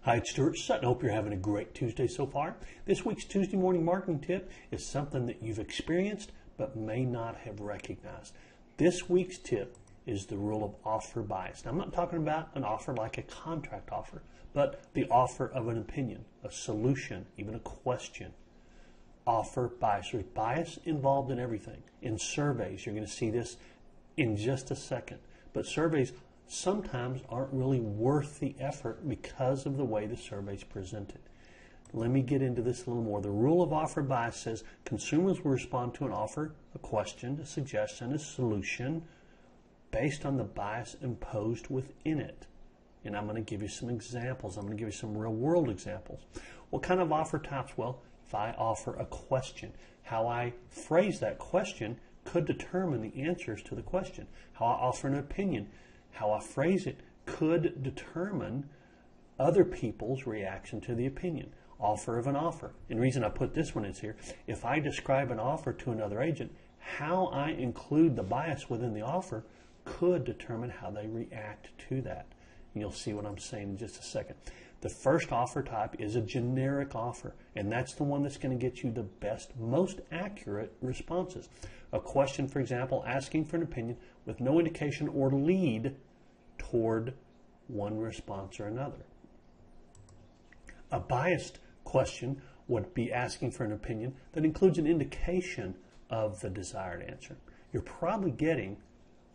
Hi, it's Stuart Sutton. Hope you're having a great Tuesday so far. This week's Tuesday morning marketing tip is something that you've experienced but may not have recognized. This week's tip is the rule of offer bias. Now, I'm not talking about an offer like a contract offer, but the offer of an opinion, a solution, even a question. Offer bias. There's bias involved in everything. In surveys, you're going to see this in just a second. But surveys sometimes aren't really worth the effort because of the way the survey's presented. Let me get into this a little more. The rule of offer bias says consumers will respond to an offer, a question, a suggestion, a solution based on the bias imposed within it. And I'm going to give you some examples. I'm going to give you some real world examples. What kind of offer types? Well, if I offer a question, how I phrase that question could determine the answers to the question. How I offer an opinion, how I phrase it could determine other people's reaction to the opinion. Offer of an offer. And the reason I put this one is here, if I describe an offer to another agent, how I include the bias within the offer could determine how they react to that. And you'll see what I'm saying in just a second. The first offer type is a generic offer, and that's the one that's going to get you the best, most accurate responses. A question, for example, asking for an opinion with no indication or lead toward one response or another. A biased question would be asking for an opinion that includes an indication of the desired answer. You're probably getting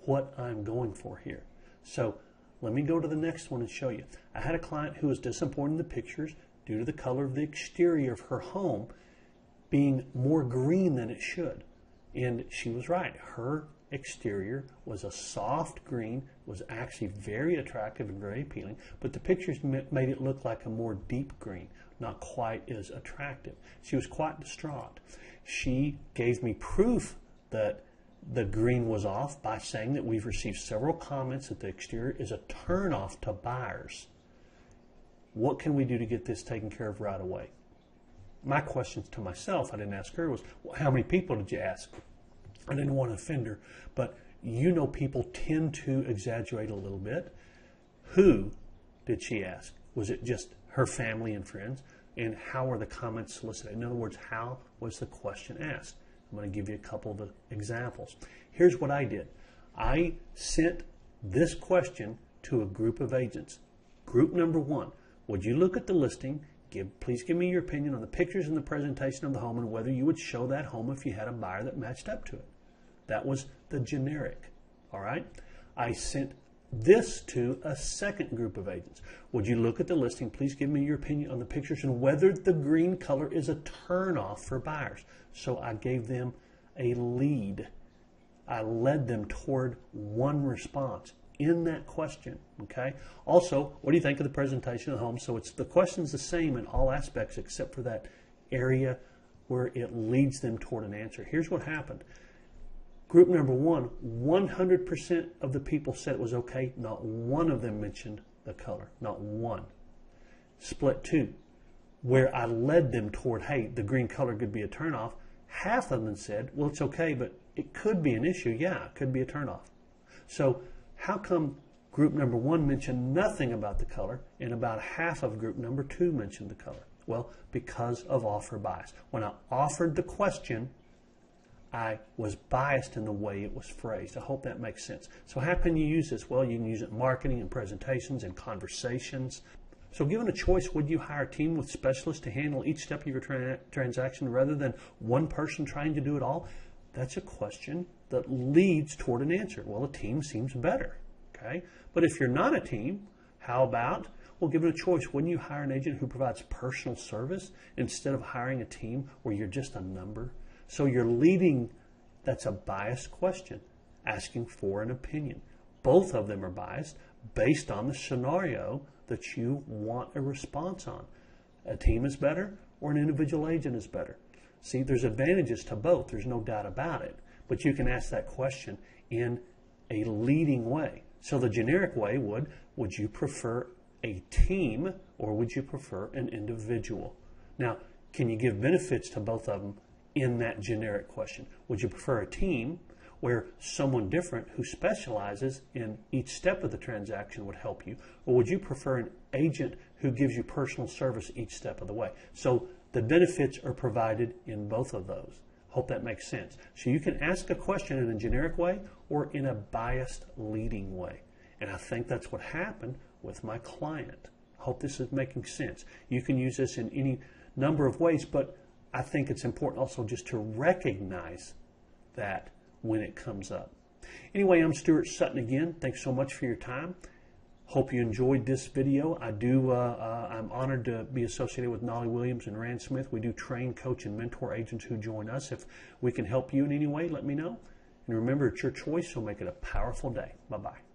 what I'm going for here. So let me go to the next one and show you. I had a client who was disappointed in the pictures due to the color of the exterior of her home being more green than it should. And she was right. Her exterior was a soft green, was actually very attractive and very appealing, but the pictures made it look like a more deep green, not quite as attractive. She was quite distraught. She gave me proof that the green was off by saying that we've received several comments that the exterior is a turn-off to buyers. What can we do to get this taken care of right away? My questions to myself, I didn't ask her, was, well, how many people did you ask? I didn't want to offend her, but you know people tend to exaggerate a little bit. Who did she ask? Was it just her family and friends? And how were the comments solicited? In other words, how was the question asked? I'm going to give you a couple of examples. Here's what I did. I sent this question to a group of agents. Group number one, would you look at the listing? Please give me your opinion on the pictures and the presentation of the home and whether you would show that home if you had a buyer that matched up to it. That was the generic. All right. I sent this to a second group of agents. Would you look at the listing? Please give me your opinion on the pictures and whether the green color is a turn-off for buyers. So I gave them a lead. I led them toward one response in that question. Okay. Also, what do you think of the presentation of the home? So the question's the same in all aspects except for that area where it leads them toward an answer. Here's what happened. Group number one, 100% of the people said it was okay. Not one of them mentioned the color. Not one. Split two, where I led them toward, hey, the green color could be a turnoff. Half of them said, well, it's okay, but it could be an issue. Yeah, it could be a turnoff. So how come group number one mentioned nothing about the color and about half of group number two mentioned the color? Well, because of offer bias. When I offered the question, I was biased in the way it was phrased. I hope that makes sense. So how can you use this? Well, you can use it in marketing and presentations and conversations. So given a choice, would you hire a team with specialists to handle each step of your transaction rather than one person trying to do it all? That's a question that leads toward an answer. Well, a team seems better. Okay? But if you're not a team, how about, well, given a choice, wouldn't you hire an agent who provides personal service instead of hiring a team where you're just a number? So you're leading, that's a biased question, asking for an opinion. Both of them are biased based on the scenario that you want a response on. A team is better or an individual agent is better. See, there's advantages to both. There's no doubt about it. But you can ask that question in a leading way. So the generic way would you prefer a team or would you prefer an individual? Now, can you give benefits to both of them in that generic question? Would you prefer a team where someone different who specializes in each step of the transaction would help you? Or would you prefer an agent who gives you personal service each step of the way? So the benefits are provided in both of those. Hope that makes sense. So you can ask a question in a generic way or in a biased leading way. And I think that's what happened with my client. Hope this is making sense. You can use this in any number of ways, but I think it's important also just to recognize that when it comes up. Anyway, I'm Stuart Sutton again. Thanks so much for your time. Hope you enjoyed this video. I'm honored to be associated with Knolly Williams and Rand Smith. We do train, coach, and mentor agents who join us. If we can help you in any way, let me know. And remember, it's your choice, so make it a powerful day. Bye-bye.